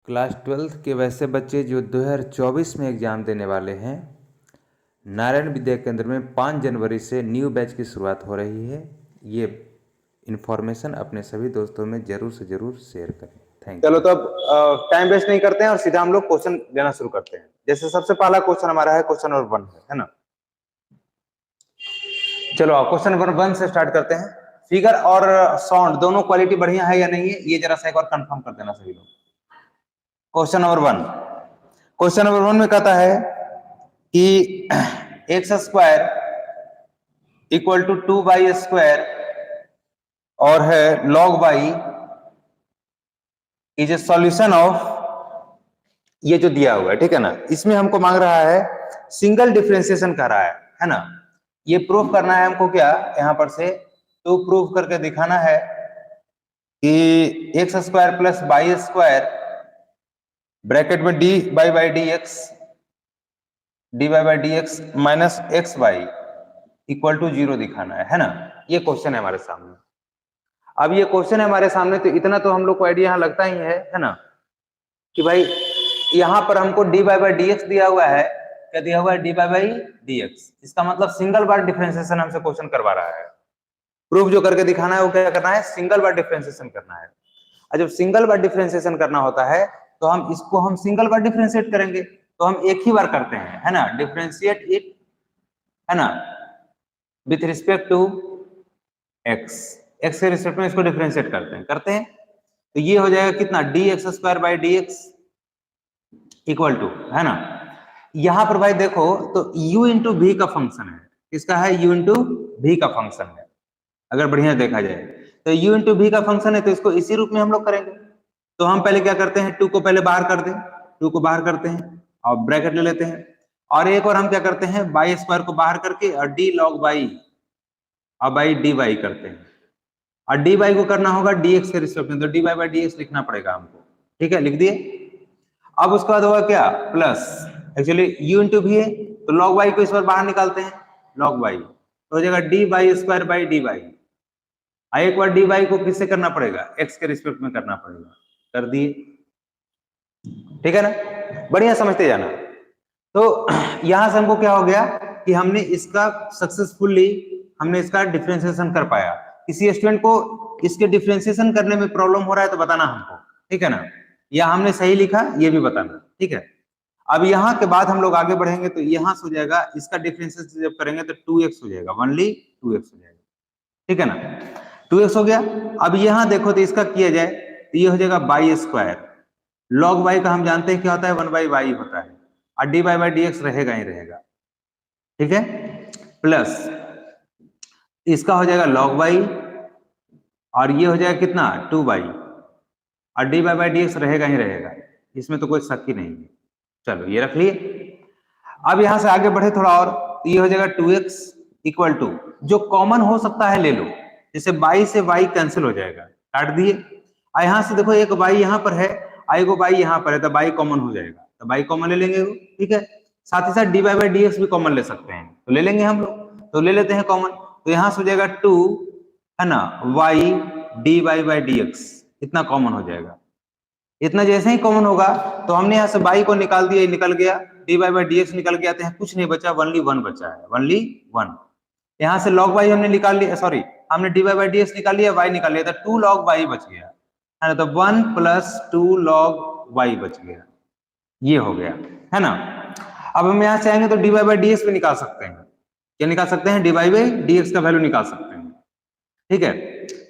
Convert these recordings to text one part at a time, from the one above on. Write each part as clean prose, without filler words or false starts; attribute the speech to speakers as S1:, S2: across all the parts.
S1: Class 12 के वैसे बच्चे जो 2024 में एग्ज़ाम देने वाले हैं, नारायण विद्या केंद्र में 5 जनवरी से न्यू बैच की शुरुआत हो रही है। ये इन्फॉर्मेशन अपने सभी दोस्तों में ज़रूर से ज़रूर शेयर करें। थैंक
S2: चलो
S1: यू।
S2: तो अब टाइम वेस्ट नहीं करते हैं और सीधा हम लोग क्वेश्चन लेना शुरू करते हैं। जैसे सबसे पहला क्वेश्चन हमारा है क्वेश्चन नंबर 1 है ना। चलो क्वेश्चन नंबर 1 से स्टार्ट करते हैं। फिगर और साउंड दोनों क्वालिटी बढ़िया है या नहीं है, ये जरा सा एक बार कंफर्म कर देना सभी लोग। क्वेश्चन नंबर 1, क्वेश्चन नंबर 1 में कहता है कि x square equal to 2y square और है log y is a solution of, ये जो दिया हुआ है ठीक है ना, इसमें हमको मांग रहा है सिंगल डिफरेंशिएशन कर रहा है ना। ये प्रूफ करना है हमको, क्या यहां पर से तो प्रूफ करके दिखाना है कि x square plus y square bracket में d by by d x minus x y equal to 0 दिखाना है ना। ये क्वेश्चन है हमारे सामने। अब ये क्वेश्चन है हमारे सामने तो इतना तो हम लोग को आइडिया यहाँ लगता ही है ना, कि भाई यहां पर हमको D by by d x दिया हुआ है। क्या दिया हुआ है? D by by d x. इसका मतलब सिंगल बार डिफरेंशिएशन हमसे क्वेश्चन करवा रहा है। प्रूफ जो करके दिखाना है वो क्या करना है? सिंगल बार डिफरेंशिएशन करना है। और जब सिंगल बार डिफरेंशिएशन करना होता है तो हम इसको हम सिंगल बार डिफरेंशिएट करेंगे, तो हम एक ही बार करते हैं है ना, डिफरेंशिएट इट है ना with respect to x. X के रिस्पेक्ट में इसको डिफरेंशिएट करते हैं तो ये हो जाएगा कितना, d x square by d x equal to है ना। यहां पर भाई देखो तो u इंटू वी का फंक्शन है। किसका है? u इंटू वी का फंक्शन है। अगर बढ़िया देखा जाए तो u इंटू वी का फंक्शन है, तो इसको इसी रूप में हम लोग करेंगे। तो हम पहले क्या करते हैं, 2 को पहले बाहर कर दें, 2 को बाहर करते हैं और ब्रैकेट ले लेते हैं। और एक और हम क्या करते हैं, बाई स्क्वायर को बाहर करके और डी लॉग बाई और बाई डी वाई करते हैं। और डी वाई को करना होगा डी एक्स के रिस्पेक्ट में, तो d y by d x लिखना पड़ेगा हमको। ठीक है, लिख दिए। अब उसके बाद होगा क्या, प्लस एक्चुअली u इंटू भी है तो log y को इस बार बाहर निकालते हैं, log y तो हो जाएगा d y square by d y. एक बार डी वाई को किससे करना पड़ेगा? x के रिस्पेक्ट में करना पड़ेगा। कर दिए, ठीक है ना, बढ़िया समझते जाना। तो यहां से हमको क्या हो गया कि हमने इसका सक्सेसफुली हमने इसका डिफरेंशिएशन कर पाया। किसी स्टूडेंट को इसके डिफरेंशिएशन करने में प्रॉब्लम हो रहा है तो बताना हमको, ठीक है ना, या हमने सही लिखा ये भी बताना, ठीक है। अब यहाँ के बाद हम लोग आगे बढ़ेंगे तो यहाँ से हो जाएगा, इसका डिफरेंशिएशन जब करेंगे तो 2x हो जाएगा, ओनली 2x हो जाएगा, ठीक है ना, 2x हो गया। अब यहाँ देखो तो इसका किया जाए तो ये हो जाएगा बाई स्क्वायर, लॉग वाई का हम जानते हैं क्या होता है, 1 बाई वाई होता है, और D by by d x रहेगा ही रहेगा, ठीक है, प्लस इसका हो जाएगा लॉग वाई और ये हो जाएगा कितना, 2 बाई, और D by by d x रहेगा ही रहेगा, इसमें तो कोई शक ही नहीं है। चलो ये रख लिए। अब यहां से आगे बढ़े थोड़ा और, तो ये हो जाएगा 2x इक्वल टू, जो कॉमन हो सकता है ले लो, जैसे बाई से y कैंसिल हो जाएगा, काट दिए। और यहां से देखो एक y यहां पर है, आई को y यहां पर है, तो y कॉमन हो जाएगा, तो y कॉमन ले लेंगे, ठीक है। साथ ही साथ D by by d x भी कॉमन ले सकते हैं, तो ले लेंगे हम लोग, तो ले लेते हैं कॉमन। तो यहां से हो जाएगा 2 है ना y D by by d x, इतना कॉमन हो जाएगा। इतना जैसे ही कॉमन होगा तो हमने यहाँ से बाई को निकाल दिया, निकल गया, D by by d x निकल गया, तो कुछ नहीं बचा, ओनली 1 बचा है, ओनली 1। यहाँ से log y हमने निकाल लिया, सॉरी हमने D by by d x निकाल लिया, y निकाल लिया, तो 2 log y बच गया है ना, तो 1 प्लस 2 log y बच गया, ये हो गया है ना। अब हम यहाँ से आएंगे तो d by by d x भी निकाल सकते हैं, क्या निकाल सकते हैं, D by by d x का वैल्यू निकाल सकते हैं, ठीक है,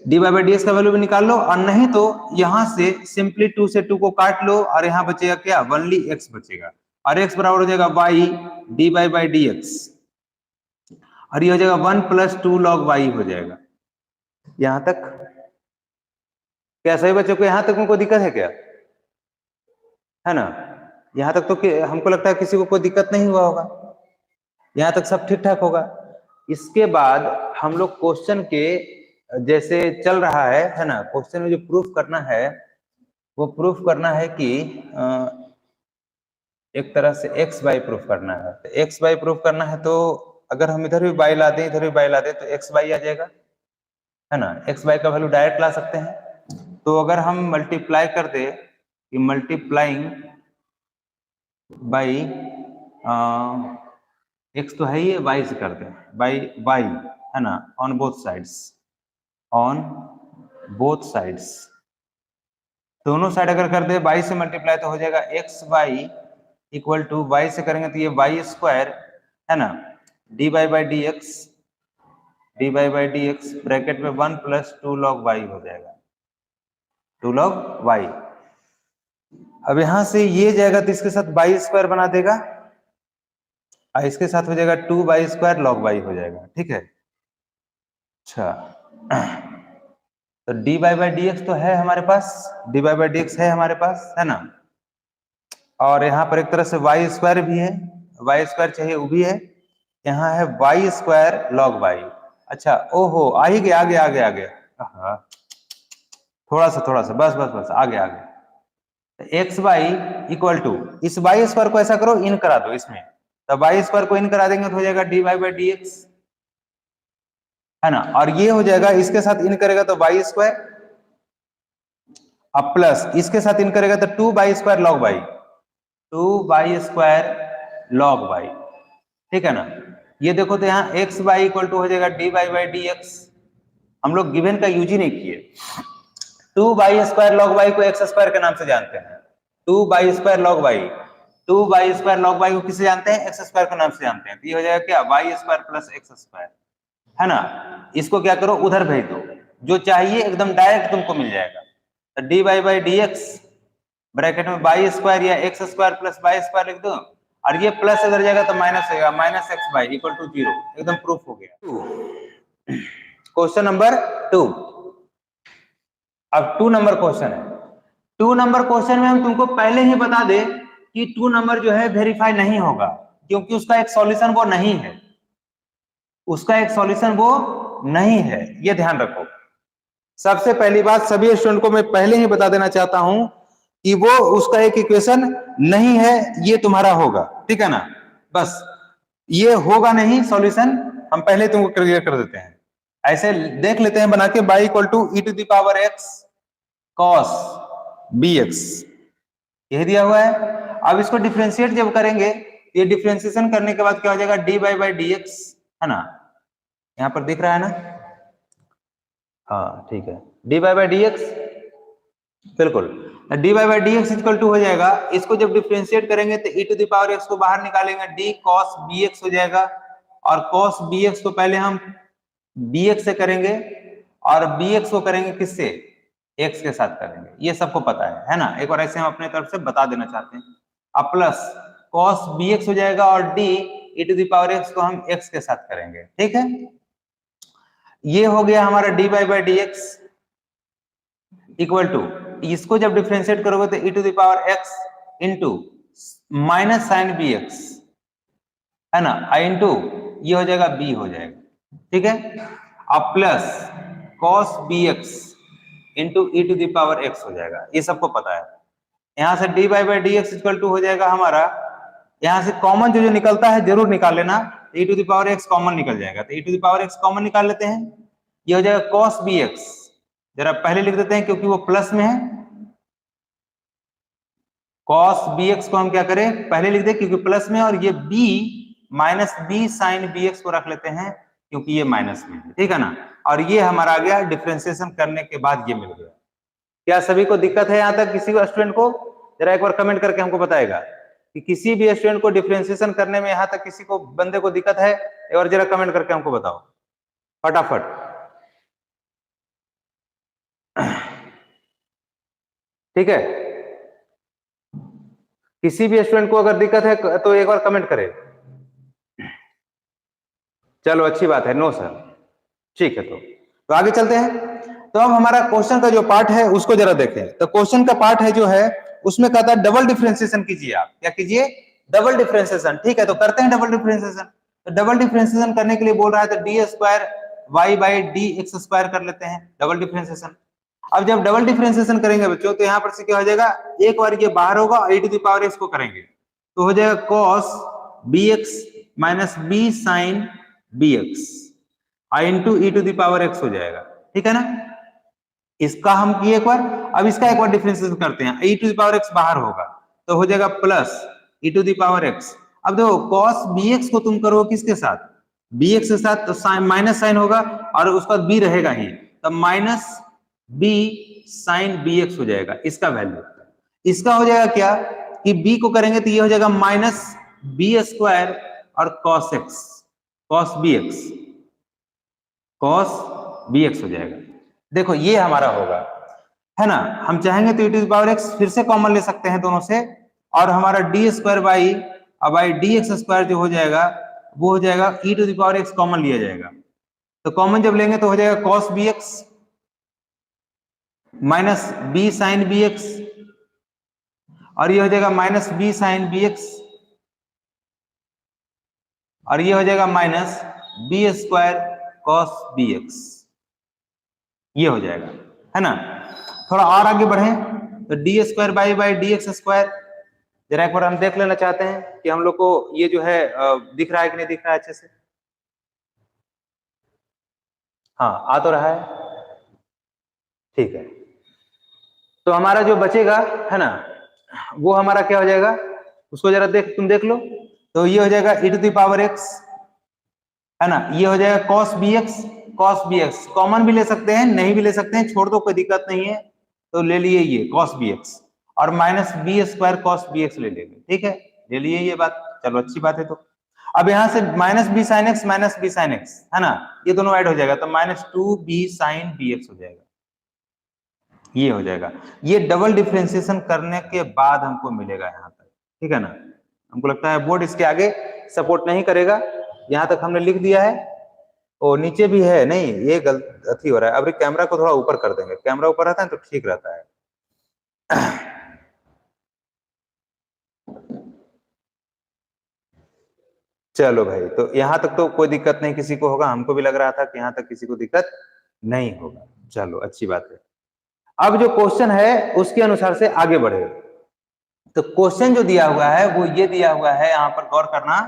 S2: d by by d x का वैल्यू भी निकाल लो, और नहीं तो यहां से सिंपली 2 से 2 को काट लो और यहां बचेगा क्या, ओनली x बचेगा, और x बराबर हो जाएगा y D by by d x, और ये हो जाएगा 1 प्लस 2 log y हो जाएगा। यहां तक क्या सही बच्चों को? यहां तक में कोई दिक्कत है क्या, है ना? यहां तक तो हमको लगता है किसी को कोई दिक्कत नहीं हुआ होगा, यहां तक सब ठीक ठाक होगा। इसके बाद हम लोग क्वेश्चन के जैसे चल रहा है ना, क्वेश्चन में जो प्रूफ करना है वो प्रूफ करना है कि एक तरह से x बाई प्रूफ करना है। तो x बाई प्रूफ करना है तो अगर हम इधर भी बाई ला दें, इधर भी बाई ला दें, तो x बाई आ जाएगा, है ना, x बाई का वैल्यू डायरेक्ट ला सकते हैं। तो अगर हम मल्टीप्लाई कर दे कि मल्टीप्लाइंग बाई x तो है ही है, y से करते हैं बाई y, है ना, on both sides, on both sides, दोनों साइड अगर कर दे y से मल्टीप्लाई तो हो जाएगा x y equal to, y से करेंगे तो ये वाई स्क्वायर, है ना, d y by d x, d y by d x bracket में 1 प्लस 2 log y हो जाएगा, 2 log y। अब यहां से ये जाएगा तो इसके साथ वाई स्क्वायर बना देगा, और इसके साथ हो जाएगा 2y स्क्वायर log y हो जाएगा, ठीक है। अच्छा, तो d y by d x तो है हमारे पास, d y by d x है हमारे पास, है ना, और यहाँ पर एक तरह से वाई स्क्वायर भी है, वाई स्क्वायर चाहिए वो भी है, यहाँ है वाई स्क्वायर log y। अच्छा, ओहो, आ ही गया, आगे आगे आगे, थोड़ा सा बस बस बस आगे आगे, एक्स वाई इक्वल टू, इस वाई स्क्वायर को ऐसा करो इन करा दो इसमें, तो वाई स्क्वायर को इन करा देंगे तो हो जाएगा d y by d x, है ना, और ये हो जाएगा, इसके साथ इन करेगा तो वाई स्क्वायर, अब प्लस इसके साथ इन करेगा तो 2y square log y, 2y square log y, ठीक है ना। ये देखो तो यहाँ एक्स वाई इक्वल टू हो जाएगा d y by d x, हम लोग गिवन का यूज ही नहीं किए, 2y स्क्वायर log y को एक्स स्क्वायर के नाम से जानते हैं, 2y square log y, 2y square log y को किसे जानते हैं, एक्स स्क्वायर के नाम से जानते हैं, तो ये हो जाएगा क्या, y square plus x square, है ना। इसको क्या करो, उधर भेज दो, जो चाहिए एकदम डायरेक्ट तुमको मिल जाएगा, तो d y by d x bracket में वाई स्क्वायर या x square plus y square लिख दो, और ये प्लस अगर जाएगा तो माइनस होगा, minus x y equal to 0, एकदम प्रूफ हो गया। क्वेश्चन नंबर 2, अब 2 नंबर क्वेश्चन है, 2 नंबर क्वेश्चन में हम तुमको पहले ही बता दे कि 2 नंबर जो है वेरीफाई नहीं होगा, क्योंकि उसका एक सॉल्यूशन वो नहीं है, उसका एक सॉल्यूशन वो नहीं है, ये ध्यान रखो। सबसे पहली बात, सभी स्टूडेंट को मैं पहले ही बता देना चाहता हूं कि वो उसका एक इक्वेशन नहीं है, ये तुम्हारा होगा, ठीक है ना, बस ये होगा नहीं सॉल्यूशन, हम पहले तुमको क्लियर कर देते हैं। ऐसे देख लेते हैं बना के, y equal to e to the power x cos bx, यही दिया हुआ है। अब इसको डिफरेंशिएट जब करेंगे, ये डिफरेंशिएशन करने के बाद क्या हो जाएगा, d y by d x, है ना, यहाँ पर दिख रहा है ना, हाँ ठीक है, d y by d x, बिल्कुल, d y by d x equal to हो जाएगा, इसको जब डिफरेंशिएट करेंगे तो e to the power x को बाहर निकालेंगे, डी कॉस बी एक्स हो जाएगा, और कॉस बी एक्स को पहले हम बी एक्स से करेंगे, और बी एक्स को करेंगे किससे, एक्स के साथ करेंगे, ये सबको पता है ना, एक बार ऐसे हम अपने तरफ से बता देना चाहते हैं। अब प्लस कॉस बी एक्स हो जाएगा, और d e to the power x को हम एक्स के साथ करेंगे, ठीक है। ये हो गया हमारा d y by d x equal to, इसको जब डिफरेंशिएट करोगे तो e to the power x into minus sine b x, है ना, आई इंटू ये हो जाएगा बी हो जाएगा, ठीक है। अब plus cos b x into e to the power x हो जाएगा, ये सबको पता है। यहां से d y by d x equal to हो जाएगा हमारा, यहां से कॉमन जो निकलता है जरूर निकाल लेना, e to the power x common निकल जाएगा, तो e to the power x common निकाल लेते हैं, ये हो जाएगा कॉस बी एक्स, जरा पहले लिख देते हैं क्योंकि वो प्लस में है, कॉस बी एक्स को हम क्या करें, पहले लिख दे क्योंकि प्लस में, और ये b minus b sine b x को रख लेते हैं क्योंकि ये माइनस में है, ठीक है ना, और ये हमारा आ गया डिफरेंशिएशन करने के बाद ये मिल गया। क्या सभी को दिक्कत है यहाँ तक, किसी को स्टूडेंट को जरा एक बार कमेंट करके हमको बताएगा कि किसी भी स्टूडेंट को डिफरेंशिएशन करने में यहाँ तक किसी को बंदे को दिक्कत है, एक बार जरा कमेंट करके हमको बताओ फटाफट। ठीक है, किसी भी स्टूडेंट को अगर दिक्कत है तो एक बार कमेंट करें। चलो अच्छी बात है, नो सर, ठीक है, तो आगे चलते हैं। तो अब हमारा क्वेश्चन का जो पार्ट है उसको जरा देखें। तो क्वेश्चन का पार्ट है जो है उसमें कहता है डबल डिफरेंशिएशन कीजिए, आप क्या कीजिए, डबल डिफरेंशिएशन, ठीक है, तो करते हैं डबल डिफरेंशिएशन। तो डबल डिफरेंशिएशन करने के लिए बोल रहा है तो d square y by d x square कर लेते हैं डबल डिफरेंशिएशन। अब जब डबल डिफरेंशिएशन करेंगे बच्चों तो यहाँ पर से क्या हो जाएगा, एक बार ये बाहर होगा और e to the power x को करेंगे तो हो जाएगा cos bx minus b sin bx into e to the power x हो जाएगा, ठीक है ना। इसका हम किए एक बार, अब इसका एक बार डिफरेंशिएशन करते हैं। e to the power x बाहर होगा तो हो जाएगा plus e to the power x। अब देखो cos bx को तुम करो किसके साथ, bx के साथ, तो साइन माइनस साइन होगा और उसका b रहेगा ही, तब माइनस b साइन bx हो जाएगा इसका वैल्यू। इसका हो जाएगा क्या कि b को करेंगे तो ये हो जाएगा माइनस बी स्क्वायर और cos x, cos bx, cos bx हो जाएगा। देखो ये हमारा होगा, है ना। हम चाहेंगे तो e to the power x फिर से कॉमन ले सकते हैं दोनों से, और हमारा d square by d x square जो हो जाएगा वो हो जाएगा e to the power x common लिया जाएगा, तो कॉमन जब लेंगे तो हो जाएगा cos bx minus b sine bx, और ये हो जाएगा माइनस b साइन bx, और ये हो जाएगा minus b square cos bx, ये हो जाएगा, है ना। थोड़ा और आगे बढ़े तो d square by d x square, जरा एक बार हम देख लेना चाहते हैं कि हम लोग को ये जो है दिख रहा है कि नहीं दिख रहा है अच्छे से। हाँ आ तो रहा है, ठीक है। तो हमारा जो बचेगा है ना वो हमारा क्या हो जाएगा, उसको जरा तुम देख लो, तो ये हो जाएगा e to the power x, है ना। ये हो जाएगा cos bx कॉमन भी ले सकते हैं नहीं भी ले सकते हैं, छोड़ दो कोई दिक्कत नहीं है, तो ले लिए ये cos bx, और minus b square cos bx ले लेंगे, ठीक है, ले लिए ये बात, चलो अच्छी बात है। तो अब यहाँ से minus b sine x minus b sine x, है ना, ये दोनों ऐड हो जाएगा तो माइनस 2b साइन bx हो जाएगा, ये हो जाएगा। ये डबल डिफरेंशिएशन करने के बाद हमको मिलेगा यहाँ तक, ठीक है ना। हमको लगता है बोर्ड इसके आगे सपोर्ट नहीं करेगा, यहाँ तक हमने लिख दिया है। ओ नीचे भी है, नहीं ये गलती हो रहा है, अभी कैमरा को थोड़ा ऊपर कर देंगे, कैमरा ऊपर रहता है तो ठीक रहता है। चलो भाई, तो यहाँ तक तो कोई दिक्कत नहीं किसी को होगा, हमको भी लग रहा था कि यहाँ तक किसी को दिक्कत नहीं होगा, चलो अच्छी बात है। अब जो क्वेश्चन है उसके अनुसार से आगे बढ़े, तो क्वेश्चन जो दिया हुआ है वो ये दिया हुआ है, यहाँ पर गौर करना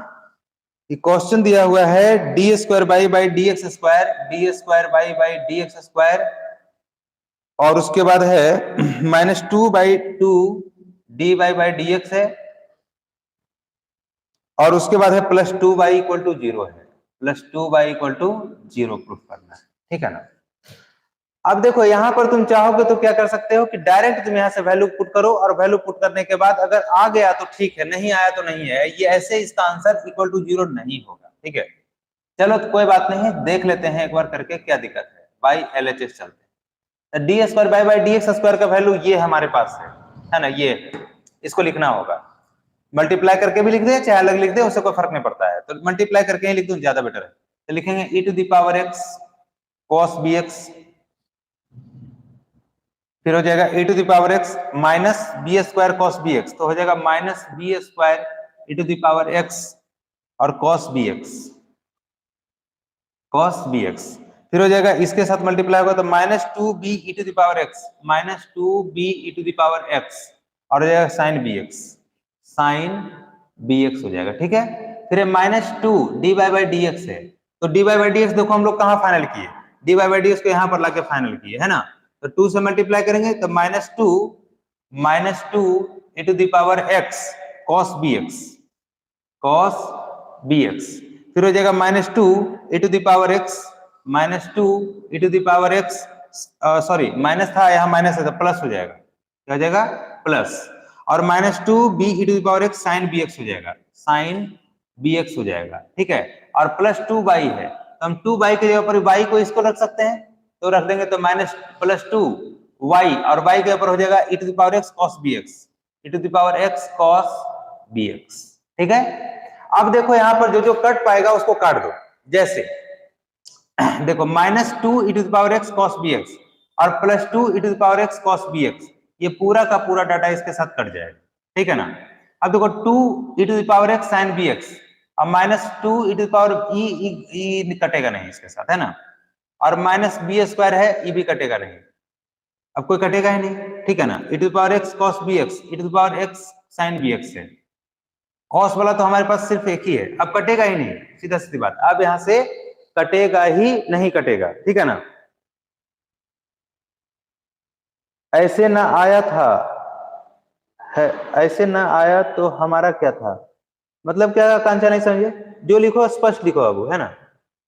S2: कि क्वेश्चन दिया हुआ है d square by d x square, d square by d x square, और उसके बाद है minus 2/2 D by d x है, और उसके बाद है प्लस 2y इक्वल टू 0 है, plus 2y equal to 0 proof करना है, ठीक है ना। अब देखो यहाँ पर तुम चाहोगे तो क्या कर सकते हो कि डायरेक्ट तुम यहाँ से वैल्यू पुट करो, और वैल्यू पुट करने के बाद अगर आ गया तो ठीक है, नहीं आया तो नहीं है, ये ऐसे इसका आंसर इक्वल टू 0 नहीं होगा, ठीक है। चलो तो कोई बात नहीं, देख लेते हैं एक बार करके क्या दिक्कत है, बाई LHS चलते हैं। D square by d x square का वैल्यू ये हमारे पास है ना, ये इसको लिखना होगा, मल्टीप्लाई करके भी लिख दे चाहे अलग लिख दे, उससे कोई फर्क नहीं पड़ता है, तो मल्टीप्लाई करके ही लिख दूं ज्यादा बेटर है। तो लिखेंगे e to the power x cos bx, फिर हो जाएगा e to the power x minus b square cos bx, तो हो जाएगा minus b square e to the power x और cos bx, फिर हो जाएगा इसके साथ मल्टीप्लाई होगा तो minus 2b e to the power x, minus 2b e to the power x, और हो जाएगा साइन bx हो जाएगा, ठीक है। फिर minus 2 dy by d x है, तो dy बाई डी एक्स देखो हम लोग कहाँ फाइनल किए, dy बाई डी एक्स को यहाँ पर लाके फाइनल किए, है ना। तो 2 से मल्टीप्लाई करेंगे तो minus 2 e to the power x cos bx, फिर हो जाएगा minus 2 e to the power x, minus 2 e to the power x, sorry minus था यहाँ माइनस है तो प्लस हो जाएगा, क्या हो जाएगा प्लस, और minus 2b e to the power x sine bx हो जाएगा, साइन bx हो जाएगा, ठीक है। और प्लस 2y है तो हम 2y के जगह पर y को इसको रख सकते हैं, तो रख देंगे तो माइनस प्लस 2y, और y के ऊपर हो जाएगा e to the power x cos bx, e to the power x cos bx, ठीक है। अब देखो यहाँ पर जो जो कट पाएगा उसको काट दो, जैसे देखो minus 2 e to the power x cos bx और plus 2 e to the power x cos bx, ये पूरा का पूरा डाटा इसके साथ कट जाएगा, ठीक है ना। अब देखो 2 e to the power x sin bx और minus 2 e to the power e कटेगा नहीं इसके साथ, है ना, और माइनस b स्क्वायर है, e भी कटेगा नहीं, अब कोई कटेगा ही नहीं, ठीक है ना। e to the power x cos bx, e to the power x sin bx है, cos वाला तो हमारे पास सिर्फ एक ही है, अब कटेगा ही नहीं, सीधा सीधी बात, अब यहाँ से कटेगा ही नहीं कटेगा, ठीक है ना। ऐसे ना आया था है, ऐसे ना आया तो हमारा क्या था, मतलब क्या कांचा नहीं समझे, जो लिखो स्पष्ट लिखो अब, है ना,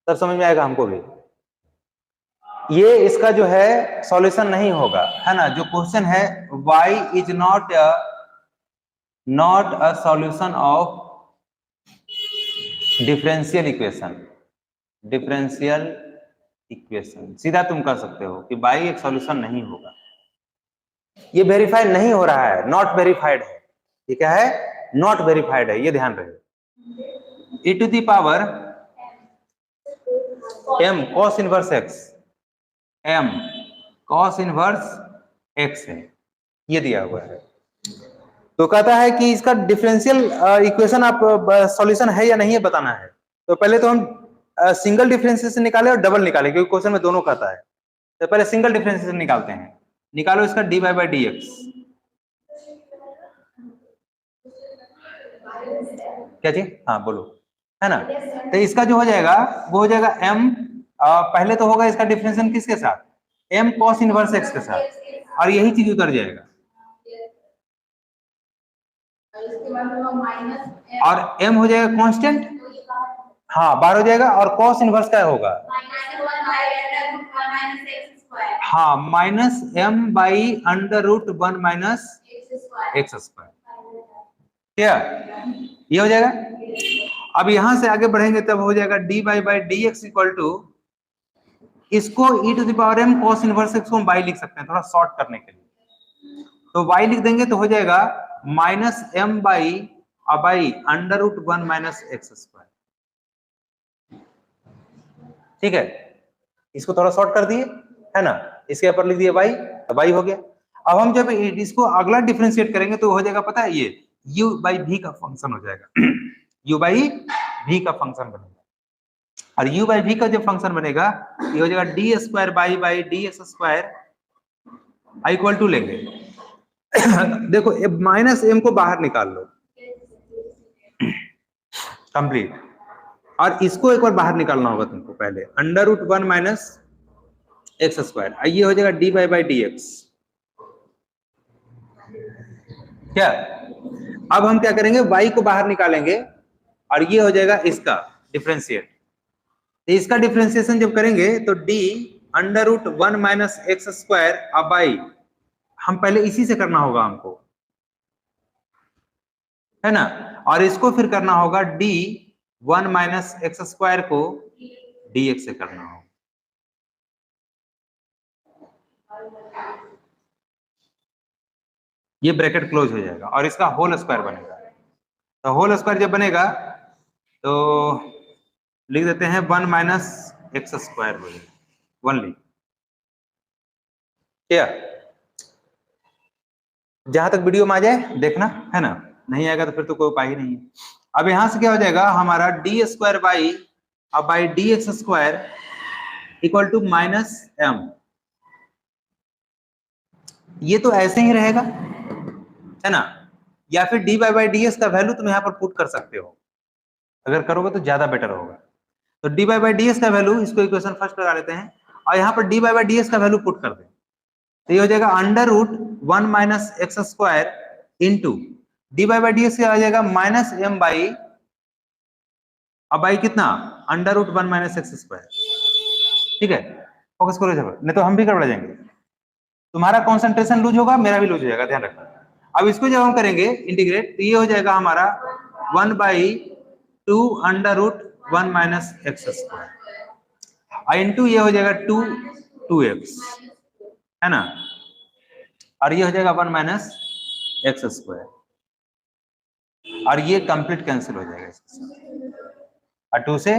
S2: तब समझ में आएगा हमको भी। ये इसका जो है सॉल्यूशन नहीं होगा, है ना। जो क्वेश्चन है y is not a solution of differential equation, differential equation सीधा तुम कर सकते हो कि y एक सॉल्यूशन नहीं होगा। ये वेरीफाइड नहीं हो रहा है, नॉट वेरीफाइड है। ये क्या है, नॉट वेरीफाइड है, ये ध्यान रहे। e to the power m cos inverse x, m cos inverse x है, ये दिया हुआ है। तो कहता है कि इसका डिफरेंशियल इक्वेशन आप सॉल्यूशन है या नहीं है बताना है। तो पहले तो हम सिंगल डिफरेंशिएशन निकाले और डबल निकाले, क्योंकि क्वेश्चन में दोनों कहता है। तो पहले सिंगल डिफरेंशिएशन निकालते हैं। निकालो इसका dy बाई डी एक्स, क्या जी, हाँ बोलो, है ना। तो इसका जो हो जाएगा वो हो जाएगा m, पहले तो होगा इसका डिफरेंशिएशन किसके साथ, m cos इनवर्स x के साथ, और यही चीज उतर जाएगा, और m हो जाएगा कांस्टेंट, हाँ बार हो जाएगा, और cos इनवर्स क्या होगा, हाँ minus m by under root 1 minus x square, क्या ये हो जाएगा। अब यहां से आगे बढ़ेंगे तब हो जाएगा dy by d x equal to, इसको e to the power m cos inverse x को हम y लिख सकते हैं थोड़ा शॉर्ट करने के लिए। तो y लिख देंगे तो हो जाएगा minus m by under root 1 minus x square, ठीक है। इसको थोड़ा शॉर्ट कर दिए, है ना, इसके ऊपर लिख दिए y, तो y हो गया। अब हम जब इसको अगला डिफरेंशिएट करेंगे तो हो जाएगा पता है, ये u बाई v का फंक्शन हो जाएगा u बाई v का फंक्शन बनेगा, और u बाई v का जब फंक्शन बनेगा ये हो जाएगा d square by d x square equal to लेंगे देखो माइनस m को बाहर निकाल लो कंप्लीट, और इसको एक बार बाहर निकालना होगा तुमको पहले, under root 1 minus x square, ये हो जाएगा डी बाई डी एक्स, क्या। अब हम क्या करेंगे, y को बाहर निकालेंगे और ये हो जाएगा इसका डिफरेंशिएट। इसका डिफरेंशिएशन जब करेंगे तो d under root 1 minus x square अब बाई, हम पहले इसी से करना होगा हमको, है ना, और इसको फिर करना होगा d 1 माइनस एक्स स्क्वायर को dx से करना होगा। ये ब्रैकेट क्लोज हो जाएगा और इसका होल स्क्वायर बनेगा। तो होल स्क्वायर जब बनेगा तो लिख देते हैं 1 माइनस एक्स स्क्वायर हो जाएगा, 1 लिख, क्या। जहां तक वीडियो में आ जाए देखना, है ना, नहीं आएगा तो फिर तो कोई उपाय ही नहीं है। अब यहां से क्या हो जाएगा हमारा d square by d x square equal to minus m, ये तो ऐसे ही रहेगा, है ना, या फिर डी बाई डी एक्स का वैल्यू तुम यहाँ पर पुट कर सकते हो, अगर करोगे तो ज्यादा बेटर होगा। तो डी बाई डी एक्स का वैल्यू, इसको इक्वेशन फर्स्ट लगा लेते हैं और यहाँ पर डी बाई डी एक्स का वैल्यू पुट कर दें, तो ये हो जाएगा under root 1 minus x square into d by d x आ जाएगा माइनस m बाई, अब बाई कितना, under root 1 minus x square, ठीक है। फोकस करो जब, नहीं तो हम भी गड़बड़ा जाएंगे, तुम्हारा कंसंट्रेशन लूज होगा, मेरा भी लूज हो जाएगा, ध्यान रखना। अब इसको जब हम करेंगे इंटीग्रेट तो ये हो जाएगा हमारा 1 by 2 under root 1 minus x square into ये हो जाएगा 2x, है ना, और ये हो जाएगा 1 माइनस एक्स स्क्वायर, और ये कंप्लीट कैंसिल हो जाएगा इसके साथ, और 2 से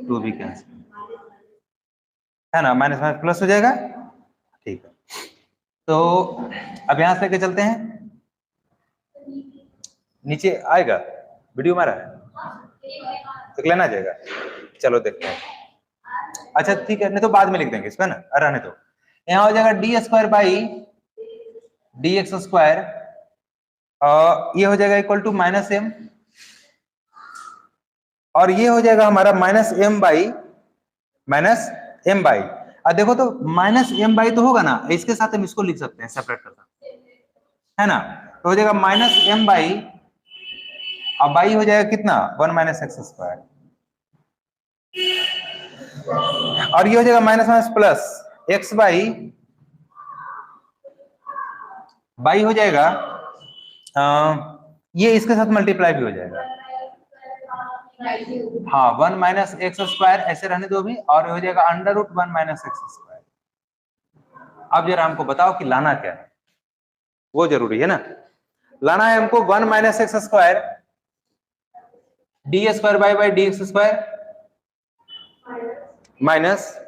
S2: 2 भी कैंसिल, है ना, माइनस माइनस प्लस हो जाएगा, ठीक है। तो अब यहां से लेके चलते हैं, नीचे आएगा वीडियो में आ रहा है तो लेना जाएगा, चलो देखते हैं। अच्छा ठीक है, नहीं तो बाद में लिख देंगे इसको, है ना, रहने दो। यहाँ हो जाएगा d square by d x square, ये हो जाएगा इक्वल टू माइनस m, और ये हो जाएगा हमारा माइनस m बाई, और देखो तो माइनस एम बाई तो होगा ना, इसके साथ हम इसको लिख सकते हैं, सेपरेट कर सकते हैं, है ना। तो हो जाएगा माइनस एम बाई, अब बाई हो जाएगा कितना 1 माइनस एक्स स्क्वायर, और ये हो जाएगा minus minus plus x by हो जाएगा ये इसके साथ मल्टीप्लाई भी हो जाएगा, हाँ 1 माइनस एक्स स्क्वायर ऐसे रहने दो भी, और हो जाएगा under root 1 minus x square. अब जरा हमको बताओ कि लाना क्या है, वो जरूरी है ना। लाना है हमको 1 minus x square d square by d x square minus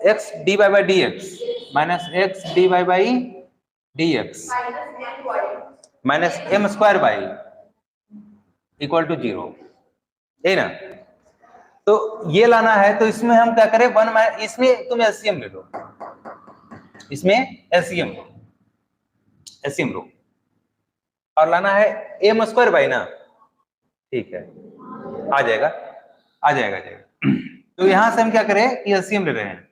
S2: x d by d x, minus x d by d x minus m square by equal to 0, है ना। तो ये लाना है, तो इसमें हम क्या करें, इसमें तुम एलसीएम ले लो, इसमें एलसीएम लो, और लाना है एम स्क्वायर बाई ना, ठीक है, आ जाएगा। तो यहां से हम क्या करें कि एलसीएम ले रहे हैं,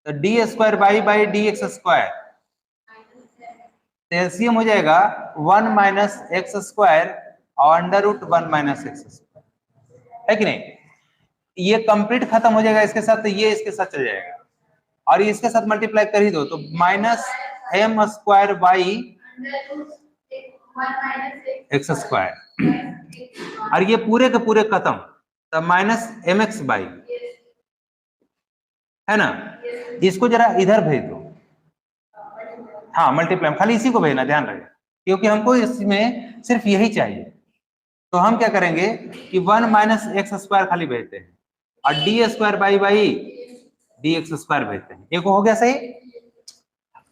S2: तो d square by d x square, LCM हो जाएगा 1 माइनस एक्स स्क्वायर और under root 1 minus x square, है कि नहीं। ये कंप्लीट खत्म हो जाएगा इसके साथ, तो ये इसके साथ चल जाएगा, और ये इसके साथ मल्टीप्लाई कर ही दो, तो minus m square by x square, और ये पूरे के पूरे खत्म, तो माइनस एम एक्स बाई, है ना। इसको जरा इधर भेज दो, हाँ मल्टीप्लाई, खाली इसी को भेजना, ध्यान रहे, क्योंकि हमको इसमें सिर्फ यही चाहिए। तो हम क्या करेंगे कि 1 माइनस एक्स स्क्वायर खाली भेजते हैं, और D square by d x square भेजते हैं, एक हो गया सही।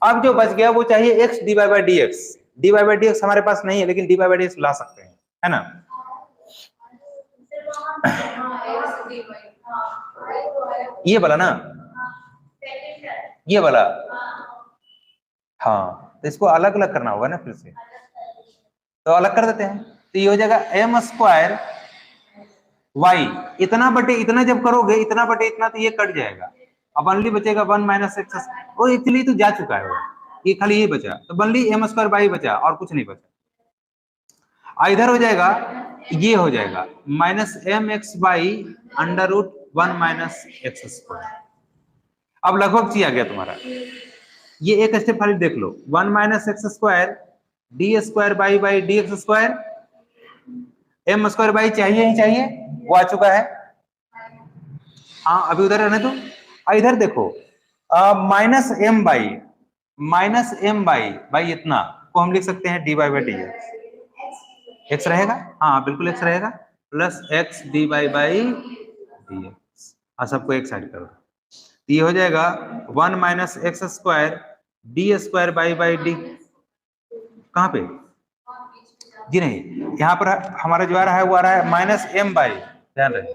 S2: अब जो बच गया वो चाहिए x d by d x, d by d x हमारे पास नहीं है, लेकिन डी बाई डी एक्स ला सकते हैं, है ना। ये वाला ना, ये वाला, हाँ, तो इसको अलग अलग करना होगा ना फिर से, तो अलग कर देते हैं। तो ये हो जाएगा एम स्क्वायर वाई, इतना बटे इतना जब करोगे, इतना बटे इतना, तो ये कट जाएगा, अब ओनली बचेगा 1 माइनस एक्स, वो एक्चुअली तो जा चुका है वो, ये खाली ये बचा, तो ओनली एम स्क्वायर बाई बचा, और कुछ नहीं बचा। इधर हो जाएगा, ये हो जाएगा minus m x by under root 1 minus x square. अब लगभग ची आ गया तुम्हारा, ये एक स्टेप खाली देख लो, 1 minus x square d square by d x square, m square by चाहिए ही चाहिए, वो आ चुका है, हाँ अभी उधर रहने दो। इधर देखो माइनस एम बाई इतना को हम लिख सकते हैं डी बाई डी एक्स रहेगा, हाँ बिल्कुल एक्स रहेगा, plus x d by d x, सबको एक साइड करो, ये हो जाएगा 1 minus x square d square by D, कहाँ पे जी नहीं, यहाँ पर हमारा जो आ रहा है वो आ रहा है माइनस एम बाई, ध्यान रहे,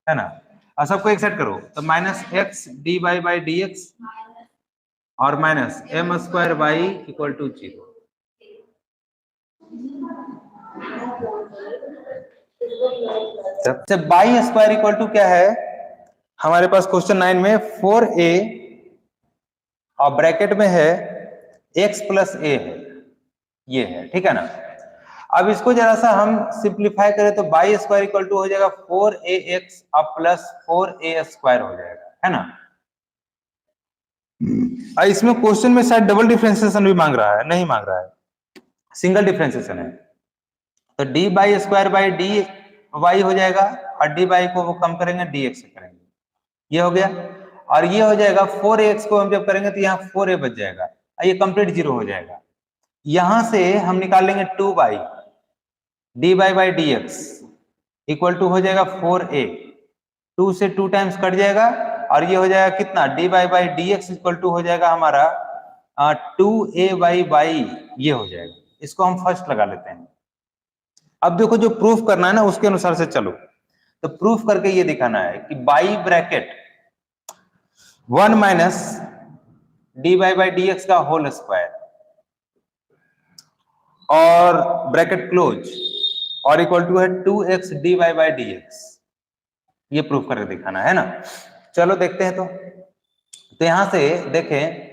S2: है ना, और सबको एक साइड करो, तो minus x d by d x और minus m square by equal to 0। सबसे बाई स्क्वायर इक्वल टू क्या है हमारे पास क्वेश्चन 9 में 4a और ब्रैकेट में है x प्लस a है, ये है, ठीक है ना। अब इसको जरा सा हम सिंप्लीफाई करें तो बाई स्क्वायर इक्वल टू हो जाएगा 4ax और प्लस 4a स्क्वायर हो जाएगा, है ना। इसमें क्वेश्चन में शायद डबल डिफरेंशिएशन भी मांग रहा है, नहीं मांग रहा है, सिंगल डिफरेंशिएशन है, तो d by square by d y हो जाएगा, और डी बाई को वो कम करेंगे डी एक्स से करेंगे, ये हो गया, और ये हो जाएगा 4ax को हम जब करेंगे तो यहाँ 4a बच जाएगा, ये कंप्लीट 0 हो जाएगा। यहां से हम निकाल लेंगे 2 by d by d x equal to हो जाएगा 4a, 2 से 2 टाइम्स कट जाएगा, और ये हो जाएगा कितना d by d x equal to हो जाएगा हमारा 2a बाई, ये हो जाएगा। इसको हम फर्स्ट लगा लेते हैं। अब देखो जो प्रूफ करना है ना उसके अनुसार से चलो, तो प्रूफ करके ये दिखाना है कि by bracket 1 minus D by d x का होल स्क्वायर और ब्रैकेट क्लोज और इक्वल टू है 2x d by d x, ये प्रूफ करके दिखाना है ना। चलो देखते हैं। तो यहां से देखें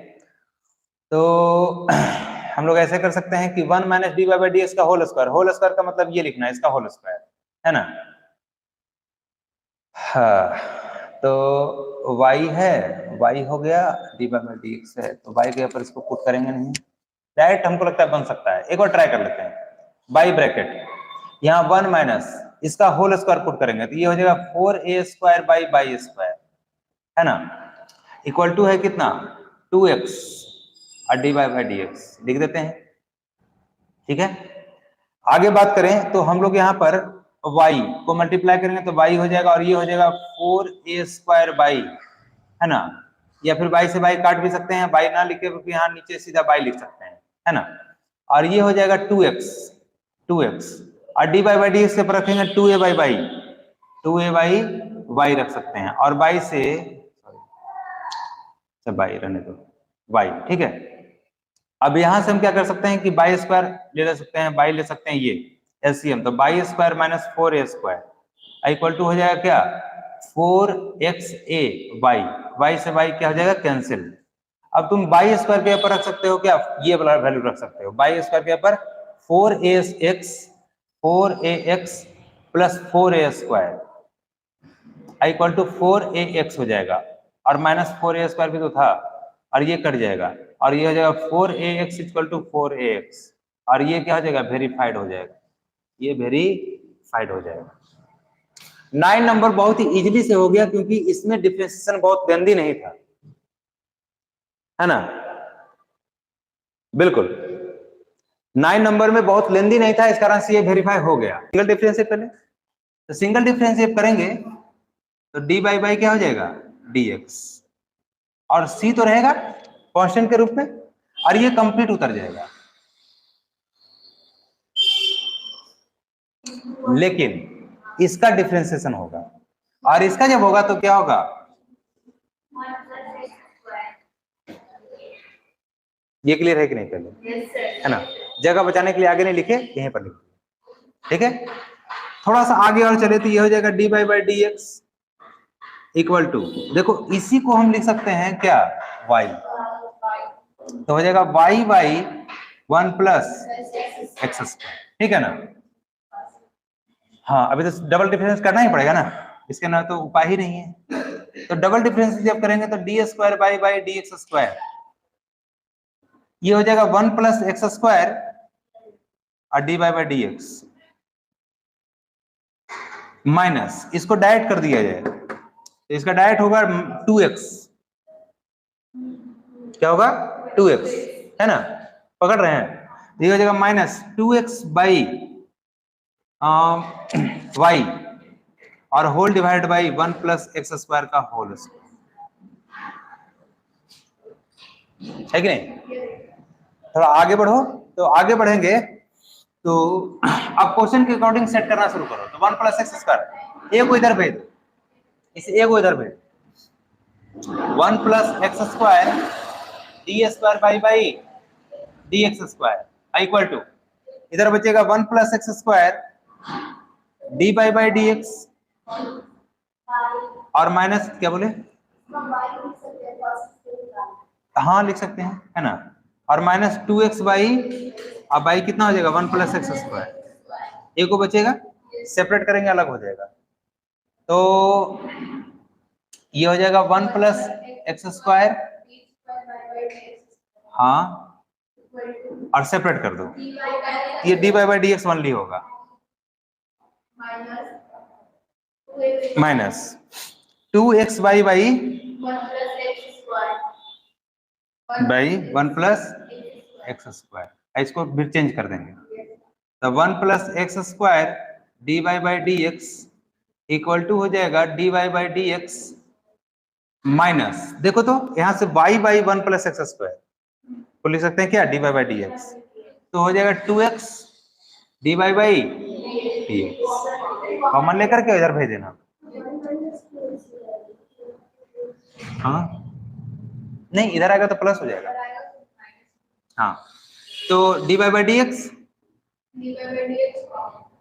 S2: तो हम लोग ऐसे कर सकते हैं कि 1 minus d y by d x का होल स्क्वायर का मतलब ये लिखना है, इसका होल स्क्वायर, है ना। हाँ, तो y है, y हो गया, d y by d x है, तो y के ऊपर इसको पुट करेंगे नहीं, डायरेक्ट हमको लगता है बन सकता है। एक बार ट्राई कर लेते हैं। बाई ब्रैकेट यहाँ 1 माइनस इसका होल स्क्वायर पुट करेंगे तो ये हो जाएगा 4a square by by square, है ना, इक्वल टू है कितना 2x और d y by d x लिख देते हैं। ठीक है, आगे बात करें तो हम लोग यहाँ पर y को मल्टीप्लाई करेंगे तो y हो जाएगा और ये हो जाएगा 4a स्क्वायर बाई, है ना, या फिर y से y काट भी सकते हैं, y ना लिखे क्योंकि यहाँ नीचे सीधा y लिख सकते हैं, है ना, और ये हो जाएगा 2x और D by by d x के ऊपर रखेंगे 2a by by, 2a by y रख सकते हैं और y से y रहने दो y, ठीक है। अब यहां से हम क्या कर सकते हैं कि बाई स्क्वायर ले सकते हैं, बाई ले सकते हैं, ये एलसीएम, तो by square minus 4a square equal to हो जाएगा क्या 4xa वाई, वाई से वाई क्या हो जाएगा कैंसिल। अब तुम बाई स्क्वायर के ऊपर रख सकते हो क्या, ये वाला वैल्यू रख सकते हो बाई स्क्वायर के ऊपर 4ax plus 4a square equal to 4ax हो जाएगा और माइनस 4a स्क्वायर भी तो था और ये कट जाएगा और ये हो जाएगा 4ax इक्वल टू 4ax और ये क्या हो जाएगा वेरीफाइड हो जाएगा, ये वेरीफाइड हो जाएगा। 9 नंबर बहुत ही इजीली से हो गया क्योंकि इसमें डिफरेंशिएशन बहुत लेंदी नहीं था, है ना, बिल्कुल 9 नंबर में बहुत लेंदी नहीं था, इस कारण से ये वेरीफाई हो गया। सिंगल डिफरेंशिएट पहले, तो सिंगल डिफरेंशिएट करेंगे तो डी बाई बाई क्या हो जाएगा dx और c तो रहेगा कांस्टेंट के रूप में और ये कंप्लीट उतर जाएगा, लेकिन इसका डिफरेंशिएशन होगा और इसका जब होगा तो क्या होगा, ये क्लियर है कि नहीं पहले, है ना, जगह बचाने के लिए आगे नहीं लिखे, यहीं पर लिखे, ठीक है। थोड़ा सा आगे और चले तो ये हो जाएगा d by by d x equal to, देखो इसी को हम लिख सकते हैं क्या y, तो हो जाएगा y by 1 plus x square, ठीक है ना। हाँ, अभी तो डबल डिफरेंस करना ही पड़ेगा ना, इसके ना तो उपाय ही नहीं है। तो डबल डिफरेंस जब करेंगे तो d square by by d x square, ये हो जाएगा 1 प्लस एक्स स्क्वायर और D by by d x minus इसको डायरेक्ट कर दिया जाए तो इसका डायरेक्ट होगा 2x, क्या होगा 2x, है ना, पकड़ रहे हैं, ये हो जाएगा माइनस 2x बाई y और whole divide by 1 plus x square का होल स्क्वायर, है कि नहीं। थोड़ा आगे बढ़ो, तो आगे बढ़ेंगे तो अब क्वेश्चन के अकॉर्डिंग सेट करना शुरू करो। तो 1 प्लस एक्स स्क्वायर ए को इधर भेज दो, इस ए को इधर भेज, 1 plus x square d square by by d x square equal to इधर बचेगा 1 plus x square d by by d x और माइनस क्या बोले, हाँ लिख सकते हैं, है ना, और माइनस 2x बाई, अब बाई कितना हो जाएगा 1 प्लस एक्स स्क्वायर, ए को बचेगा, सेपरेट करेंगे अलग हो जाएगा, तो ये हो जाएगा 1 प्लस एक्स स्क्वायर, हाँ, और सेपरेट कर दो, ये d by by d x only होगा minus 2x by by 1 plus x square, इसको फिर चेंज कर देंगे, तो 1 plus x square d by by d x equal to हो जाएगा d by by d x minus, देखो तो यहाँ से y by 1 plus x square को लिख सकते हैं क्या d by by d x, तो हो जाएगा 2x d by by d x, common लेकर के इधर भेज देना, हाँ नहीं इधर आएगा तो प्लस हो जाएगा, हाँ, तो d by by d x,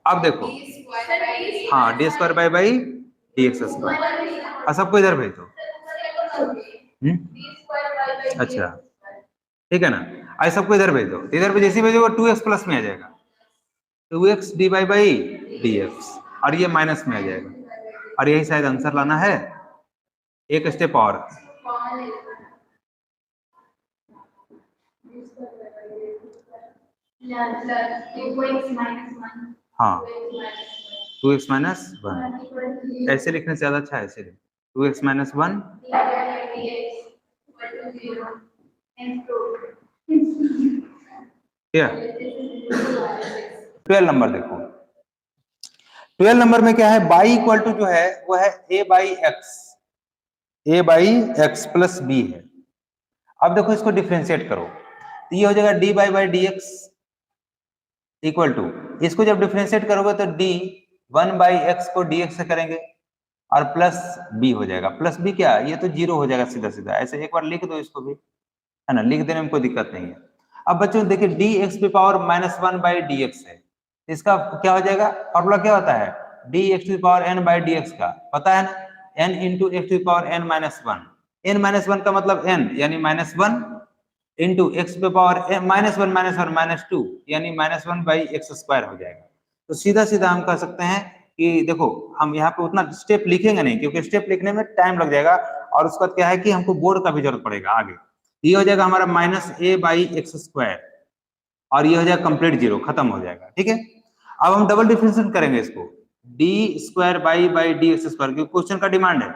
S2: अब देखो हाँ D square by by d x square और सबको इधर भेज दो, अच्छा ठीक है ना, आई सबको इधर भेज दो, इधर पे जैसे भेजोगे 2x प्लस में आ जाएगा, 2x dy बाई dx, और ये माइनस में आ जाएगा, और यही शायद आंसर लाना है। एक स्टेप और, हाँ 2x माइनस 1, ऐसे लिखने से ज्यादा अच्छा है, ऐसे 2x माइनस 1 क्या। 12 नंबर देखो, 12 नंबर में क्या है, बाई इक्वल टू जो है वो है a by x plus b है। अब देखो इसको डिफ्रेंशिएट करो, तो ये हो जाएगा d by d x equal to, इसको जब डिफ्रेंशिएट करोगे तो डी 1 बाई एक्स को डी एक्स से करेंगे और प्लस बी हो जाएगा, प्लस बी क्या, ये तो जीरो हो जाएगा सीधा सीधा, ऐसे एक बार लिख दो इसको भी, है ना, लिख देने में कोई दिक्कत नहीं है। अब बच्चों देखिए डी एक्स पे power minus 1 by d x है, इसका क्या हो जाएगा, फॉर्मूला क्या होता है, d x to power n by d x का पता है ना, n into x to power n minus 1, n minus 1 का मतलब एन यानी माइनस 1 इंटू एक्स पे पावर माइनस 1 माइनस 2 यानी माइनस 1 बाई एक्स स्क्वायर हो जाएगा। तो सीधा सीधा हम कह सकते हैं कि देखो हम यहाँ पे उतना स्टेप लिखेंगे नहीं, क्योंकि स्टेप लिखने में टाइम लग जाएगा, और उसका क्या है कि हमको बोर्ड का भी जरूरत पड़ेगा आगे। ये हो जाएगा हमारा minus A by x square, और ये हो जाएगा कंप्लीट जीरो, खत्म हो जाएगा, ठीक है। अब हम डबल डिफरेंशिएट करेंगे इसको, D square by d x square, क्योंकि क्वेश्चन का डिमांड है।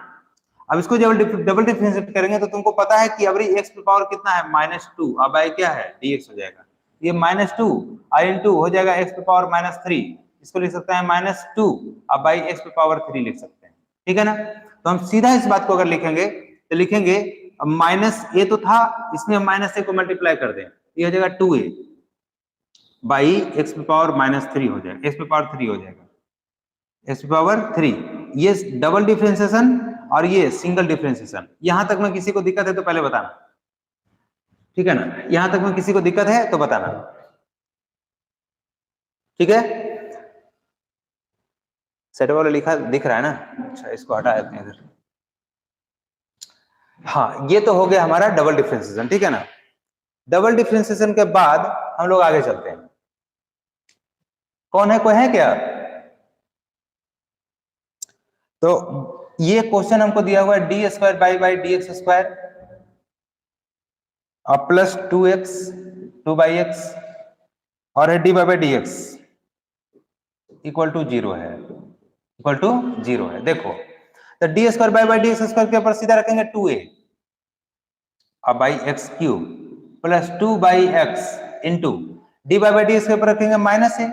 S2: अब इसको जब डबल डिफरेंशिएट करेंगे तो तुमको पता है कि अभी एक्स पे पावर कितना है -2, अब आई क्या है dx हो जाएगा, ये -2 आई इंटू हो जाएगा एक्स पे पावर -3, इसको लिख सकते हैं -2 अब बाई एक्स पे पावर 3 लिख सकते हैं, ठीक है ना। तो हम सीधा इस बात को अगर लिखेंगे तो लिखेंगे माइनस ए तो था, इसमें माइनस ए को मल्टीप्लाई कर दें, ये हो जाएगा 2a बाई एक्स पे पावर -3 हो जाएगा, एक्स पे पावर 3 हो जाएगा, एक्स पे पावर 3, ये डबल डिफरेंशिएशन और ये सिंगल डिफरेंशिएशन। यहां तक में किसी को दिक्कत है तो पहले बताना, ठीक है ना, यहां तक में किसी को दिक्कत है तो बताना, ठीक है। सेट वाला लिखा दिख रहा है ना, अच्छा इसको हटा देते हैं इधर। हाँ ये तो हो गया हमारा डबल डिफरेंशिएशन, ठीक है ना। डबल डिफरेंशिएशन के बाद हम लोग आगे चलते हैं, कौन है, कोई है क्या। तो ये क्वेश्चन हमको दिया हुआ है d square by d x square और प्लस 2x 2 बाई एक्स और है d by d x equal to 0 है, इक्वल टू 0 है। देखो तो d square by d x square के ऊपर सीधा रखेंगे 2a और by x cube plus 2 by x into d by d x के ऊपर रखेंगे -a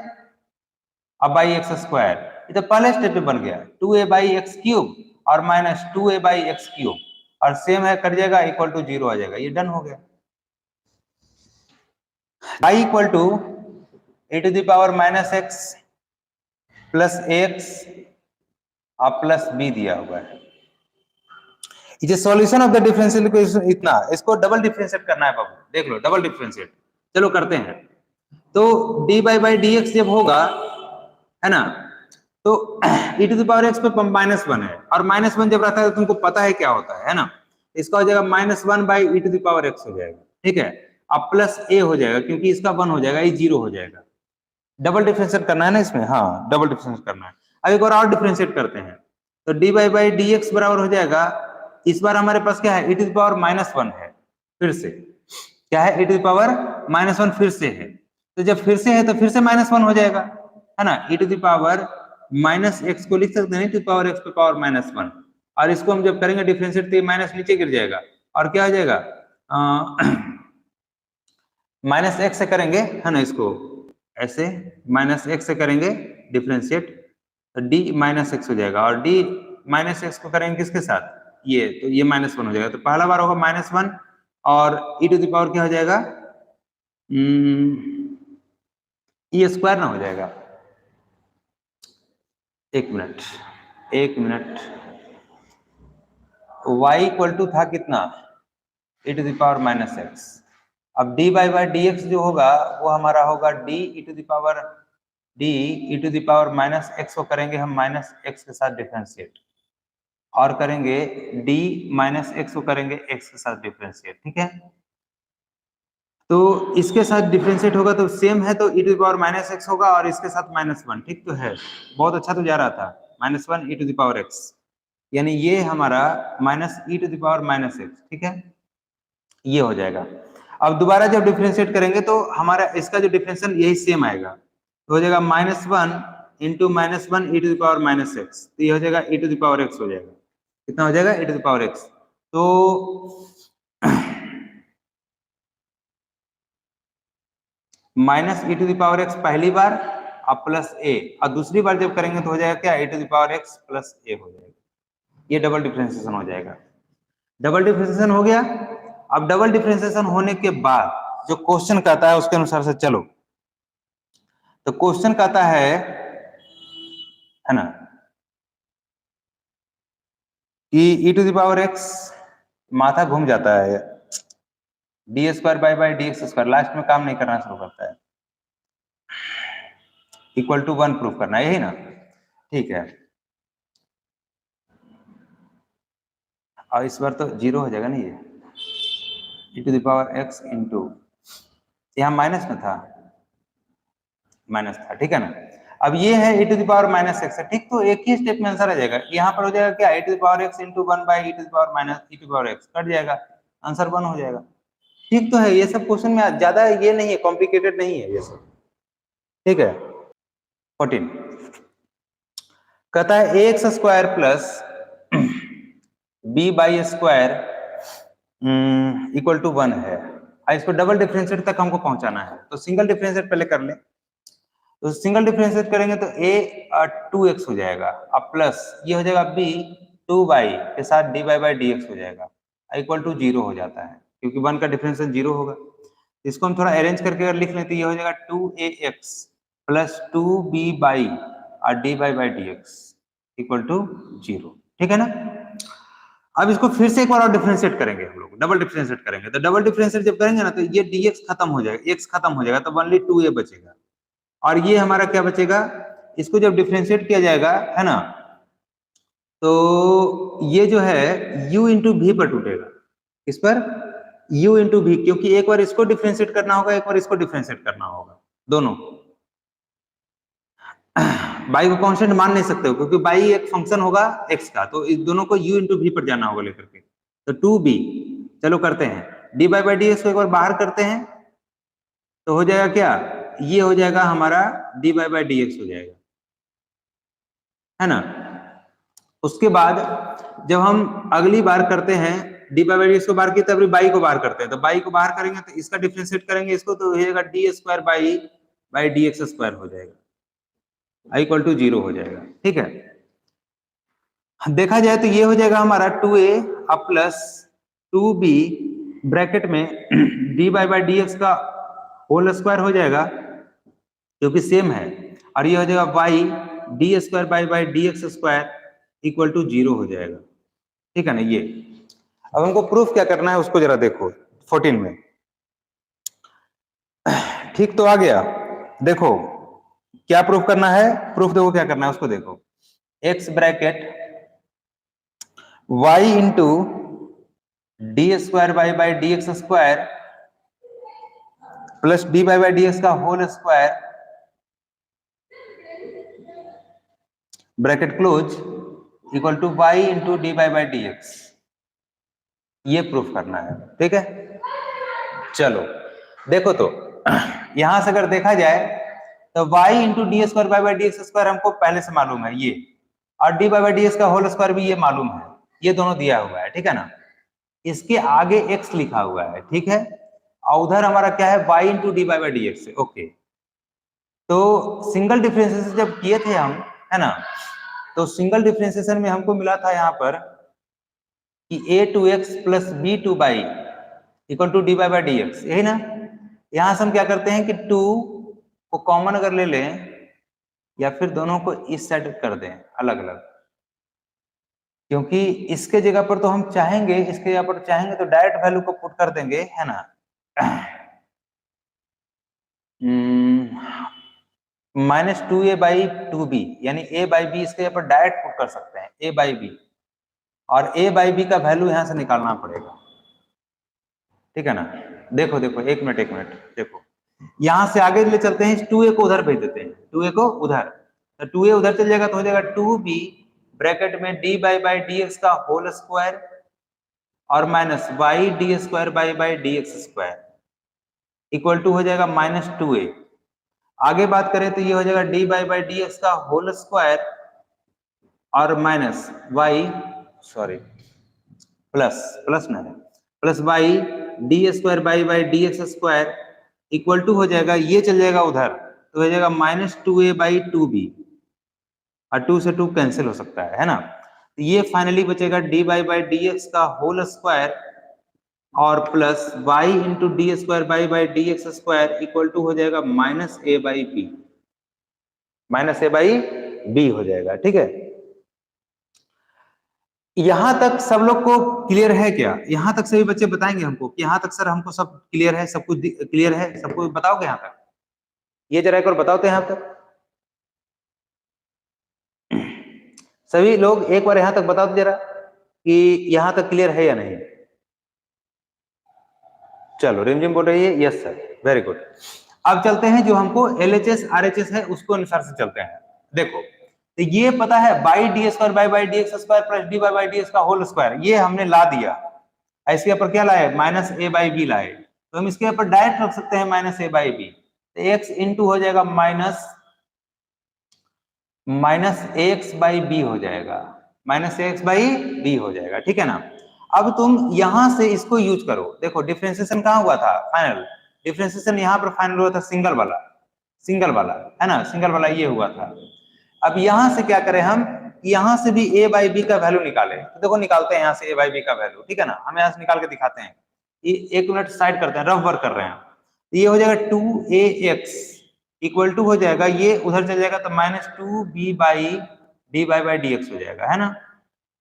S2: और बाई एक्स स्क्वायर, ये तो पहले स्टेप पे बन गया 2a बाई एक्स क्यूब और minus 2a by x cube, और सेम है कर जाएगा इक्वल टू 0 आ जाएगा, ये डन हो गया। y equal to a to the power -x plus x और प्लस बी दिया हुआ है, ये solution of the differential equation इतना, इसको डबल डिफरेंशिएट करना है बाबू, देख लो डबल डिफरेंशिएट, चलो करते हैं। तो डी बाई डी एक्स जब होगा है ना, तो e to the power x पे -1 है, और -1 जब रहता है तो तुमको पता है क्या होता है ना, इसका हो जाएगा -1 by e to the power x हो जाएगा, ठीक है, अब प्लस a हो जाएगा क्योंकि इसका 1 हो जाएगा, ये 0 हो जाएगा। डबल डिफरेंशिएट करना है ना इसमें, हाँ डबल डिफरेंशिएट करना है। अब एक बार और डिफरेंशिएट करते हैं, तो डी बाई डी एक्स बराबर हो जाएगा, इस बार हमारे पास क्या है e टू द पावर -1 है, फिर से क्या है e टू द पावर -1 फिर से है, तो जब फिर से है तो फिर से -1 हो जाएगा, है ना, e to the power -x को लिख सकते हैं टू पावर x पे पावर -1, और इसको हम जब करेंगे डिफरेंशिएट तो ये माइनस नीचे गिर जाएगा, और क्या हो जाएगा -x से करेंगे, है ना, इसको ऐसे -x से करेंगे डिफरेंशिएट तो d -x हो जाएगा, और d -x को करेंगे किसके साथ, ये तो ये -1 हो जाएगा, तो पहला बार होगा -1 और e टू द पावर क्या हो जाएगा e स्क्वायर ना हो जाएगा, एक मिनट y इक्वल टू था कितना e to the power -x, अब d बाई डी एक्स जो होगा वो हमारा होगा d e to the power -x को करेंगे हम -x के साथ डिफरेंशिएट, और करेंगे d माइनस एक्स को करेंगे x के साथ डिफरेंशिएट, ठीक है। तो इसके साथ डिफरेंशिएट होगा तो सेम है, तो e to the power minus x होगा और इसके साथ -1, ठीक तो है, बहुत अच्छा तो जा रहा था, -1 e to the power x, यानी ये हमारा minus e to the power minus x, ठीक है, ये हो जाएगा। अब दोबारा जब डिफरेंशिएट करेंगे तो हमारा इसका जो डिफरेंशियल यही सेम आएगा, तो हो जाएगा -1 into -1 e to the power minus x, तो ये हो जाएगा e to the power x हो जाएगा, कितना हो जाएगा e to the power x। तो minus e to the power x पहली बार अब प्लस a, और दूसरी बार जब करेंगे तो हो जाएगा क्या, e to the power x plus a हो जाएगा, ये डबल डिफरेंशिएशन हो जाएगा। डबल डिफरेंशिएशन हो गया। अब डबल डिफरेंशिएशन होने के बाद जो क्वेश्चन कहता है उसके अनुसार से चलो, तो क्वेश्चन कहता है ना, कि e to the power x, माथा घूम जाता है, d square by d x square, last में काम नहीं करना शुरू करता है, इक्वल टू 1 प्रूफ करना है, यही ना, ठीक है। और इस बार तो 0 हो जाएगा ना, ये e to the power x into, यहाँ माइनस में था, माइनस था, ठीक है ना। अब ये है e to the power minus x, ठीक, तो एक ही स्टेप में आंसर आ जाएगा, यहाँ पर हो जाएगा क्या, e to the power x into 1 by e to the power minus e to the power x, cut जाएगा, आंसर 1 हो जाएगा, ठीक तो है। ये सब क्वेश्चन में ज्यादा ये नहीं है, कॉम्प्लिकेटेड नहीं है ये सब, ठीक है। 14 कहता है ax square plus b by square equal to 1 है, इसको डबल डिफरेंशिएट तक हमको पहुंचाना है, तो सिंगल डिफरेंशिएट पहले कर ले, तो सिंगल डिफरेंशिएट करेंगे तो a 2x हो जाएगा, अब प्लस ये हो जाएगा b 2y के साथ dy बाई dx हो जाएगा, इक्वल टू 0 हो जाता है, क्योंकि 1 का डिफरेंशियल 0 होगा। इसको हम थोड़ा अरेंज करके अगर लिख लें तो ये हो जाएगा 2ax प्लस 2b बाई और dy by dx equal to 0, ठीक है ना। अब इसको फिर से एक बार और डिफरेंशिएट करेंगे हम लोग, डबल डिफरेंशिएट करेंगे, तो डबल डिफरेंशिएट जब करेंगे ना तो ये dx खत्म हो जाएगा, x खत्म हो जाएगा, तो ओनली 2a बचेगा, और ये हमारा क्या बचेगा, इसको जब डिफरेंशिएट किया जाएगा, है ना, तो ये जो है u इंटू भी पर टूटेगा, इस पर u इंटू भी, क्योंकि एक बार इसको डिफरेंशिएट करना होगा, एक बार इसको डिफरेंशिएट करना होगा, दोनों बाई को कांस्टेंट मान नहीं सकते हो, क्योंकि बाई एक फंक्शन होगा x का, तो इस दोनों को u इंटू भी पर जाना होगा लेकर के, तो 2b, चलो करते हैं, dy बाई dx को एक बार बाहर करते हैं, तो हो जाएगा क्या, ये हो जाएगा हमारा dy बाई dx हो जाएगा, है ना। उसके बाद जब हम अगली बार करते हैं dy बाई dx को बाहर की, तब बाई को बाहर करते हैं, तो बाई को बाहर करेंगे तो इसका डिफरेंशिएट करेंगे इसको, तो हो जाएगा d square by dx square हो जाएगा, इक्वल टू 0 हो जाएगा, ठीक है। देखा जाए तो ये हो जाएगा हमारा 2a अब प्लस 2b ब्रैकेट में dy बाई dx का होल स्क्वायर हो जाएगा, क्योंकि सेम है, और ये हो जाएगा y d square by dx square equal to 0 हो जाएगा, ठीक है ना। ये अब हमको प्रूफ क्या करना है उसको जरा देखो 14 में, ठीक तो आ गया। देखो क्या प्रूफ करना है, प्रूफ देखो क्या करना है उसको देखो, x bracket y into d square by dx square plus d by dx का whole square bracket close equal to y into d by dx, ये प्रूफ करना है, ठीक है। चलो देखो, तो यहां से अगर देखा जाए तो y into d square by dx square हमको पहले से मालूम है ये, और डी बाई dx का होल स्क्वायर भी ये मालूम है, ये दोनों दिया हुआ है, ठीक है ना। इसके आगे x लिखा हुआ है, ठीक है, और उधर हमारा क्या है y into d by dx है, ओके। तो सिंगल डिफरेंशिएशन जब किए थे हम, है ना, तो सिंगल डिफरेंशिएशन में हमको मिला था यहाँ पर कि a2x plus b2y equal to d by dx, यही ना। यहां से हम क्या करते हैं कि 2 को कॉमन अगर ले लें, या फिर दोनों को इस साइड कर दें अलग अलग, क्योंकि इसके जगह पर तो हम चाहेंगे, इसके जगह पर चाहेंगे तो डायरेक्ट वैल्यू को पुट कर देंगे, है ना। -2a बाई 2b, यानी a बाई बी इसके जगह पर डायरेक्ट पुट कर सकते हैं, a बाई बी, और a बाई बी का वैल्यू यहां से निकालना पड़ेगा, ठीक है ना। देखो देखो एक मिनट देखो, यहां से आगे ले चलते हैं, 2a को उधर भेज देते हैं, 2a को उधर, तो 2a उधर चल जाएगा तो हो जाएगा 2b ब्रैकेट में डी बाई डी एक्स का होल स्क्वायर और minus y d square by d x square equal to हो जाएगा -2a। आगे बात करें तो ये हो जाएगा डी बाई डी एक्स का होल स्क्वायर और माइनस वाई, सॉरी प्लस ना है, plus y d square by d x square equal to हो जाएगा, ये चल जाएगा उधर तो हो जाएगा -2a बाई 2b, और 2 से 2 कैंसिल हो सकता है ना। तो ये फाइनली बचेगा डी बाई डी एक्स का होल स्क्वायर और plus y into d square by d x square equal to हो जाएगा -a by b, -a by b हो जाएगा, ठीक है। यहां तक सब लोग को क्लियर है क्या? यहां तक सभी बच्चे बताएंगे हमको कि यहां तक सर हमको सब क्लियर है, सब कुछ क्लियर है, सबको बताओगे यहां तक? ये जरा एक और बताओ तो यहां तक सभी लोग एक बार यहां तक बताओ तो जरा कि यहां तक क्लियर है या नहीं। चलो रिमझिम बोल रही है, यस सर, वेरी गुड। अब चलते हैं जो हमको LHS RHS है उसको अनुसार से चलते हैं। देखो तो ये पता है by D square by d x square plus d by d x का होल स्क्वायर, ये हमने ला दिया, इसके ऊपर क्या लाए -a बाई बी लाए, तो हम इसके ऊपर डायरेक्ट रख सकते हैं -a बाई बी, तो x इंटू हो जाएगा -ax बाई बी हो जाएगा, -ax बाई बी हो जाएगा, ठीक है ना। अब तुम यहां से इसको यूज करो, देखो डिफरेंशिएशन कहां हुआ था फाइनल, डिफरेंशिएशन यहां पर फाइनल हुआ था सिंगल वाला है ना, सिंगल वाला ये हुआ था। अब यहां से क्या करें हम, यहां से भी a बाई बी का वैल्यू निकाले, तो देखो निकालते हैं यहां से a बाई बी का वैल्यू, ठीक है ना, हम यहां से निकाल के दिखाते हैं, ये एक मिनट साइड करते हैं, रफ वर्क कर रहे हैं, ये हो जाएगा 2ax इक्वल टू हो जाएगा, ये उधर चल जाएगा तो -2b बाई डी एक्स हो जाएगा, है ना।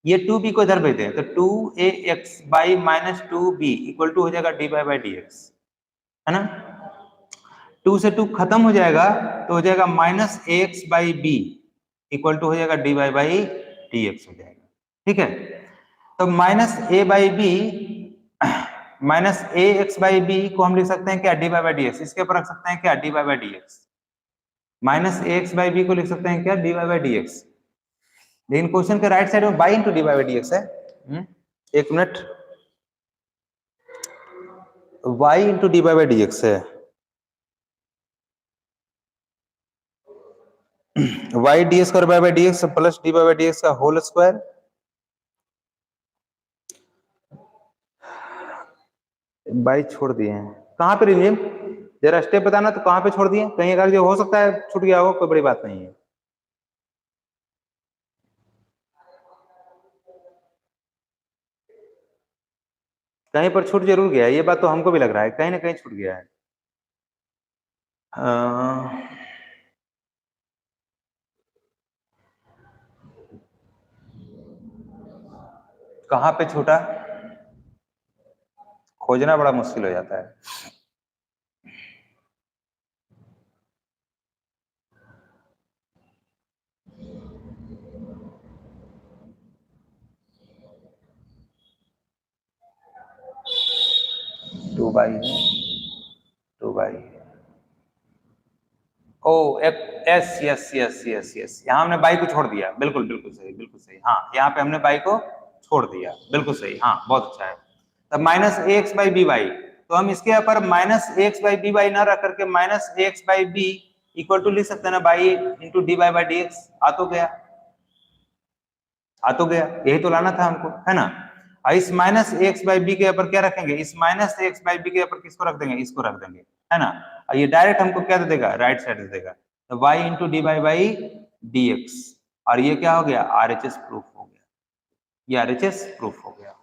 S2: ये 2b को इधर भेज दें तो 2ax by -2b equal to हो जाएगा डी बाई डी एक्स, है ना। 2 से 2 खत्म हो जाएगा तो हो जाएगा -ax by b equal to हो जाएगा डी बाई डी एक्स हो जाएगा, ठीक है। तो -a by b -ax by b को हम लिख सकते हैं क्या, डी बाई डी एक्स, इसके ऊपर रख सकते हैं क्या, d by d x, -ax by b को लिख सकते हैं क्या, डी बाई डी एक्स, लेकिन क्वेश्चन के राइट साइड में by into d by d x है, एक minute, y into d by d x है, y d square by d x plus d by d x का whole square, by छोड़ दिए हैं कहाँ पे रिमझिम, जरा स्टेप बताना तो कहाँ पे छोड़ दिए, कहीं अगर जो हो सकता है छूट गया हो, कोई बड़ी बात नहीं है। कहीं पर छूट जरूर गया है, ये बात तो हमको भी लग रहा है, कहीं ना कहीं छूट गया है। कहाँ पे छूटा, खोजना बड़ा मुश्किल हो जाता है। Two by O S yes yes yes yes, यहाँ हमने बाई को छोड़ दिया, बिल्कुल बिल्कुल सही, बिल्कुल सही, हाँ यहाँ पे हमने बाई को छोड़ दिया, बिल्कुल सही, हाँ बहुत अच्छा है। तब -ax बाई बी बाई, तो हम इसके ऊपर -ax बाई बी बाई ना रख करके -ax by b equal to लिख सकते हैं ना, by into d by d x, आ तो गया, यही तो लाना था हमको, है ना। इस -ax बाई बी के ऊपर क्या रखेंगे, इस -ax बाई बी के ऊपर किसको रख देंगे, इसको रख देंगे, है ना। और ये डायरेक्ट हमको क्या दे देगा, राइट साइड दे देगा, तो y into d by d x, और ये क्या हो गया, RHS प्रूफ हो गया, ये RHS प्रूफ हो गया।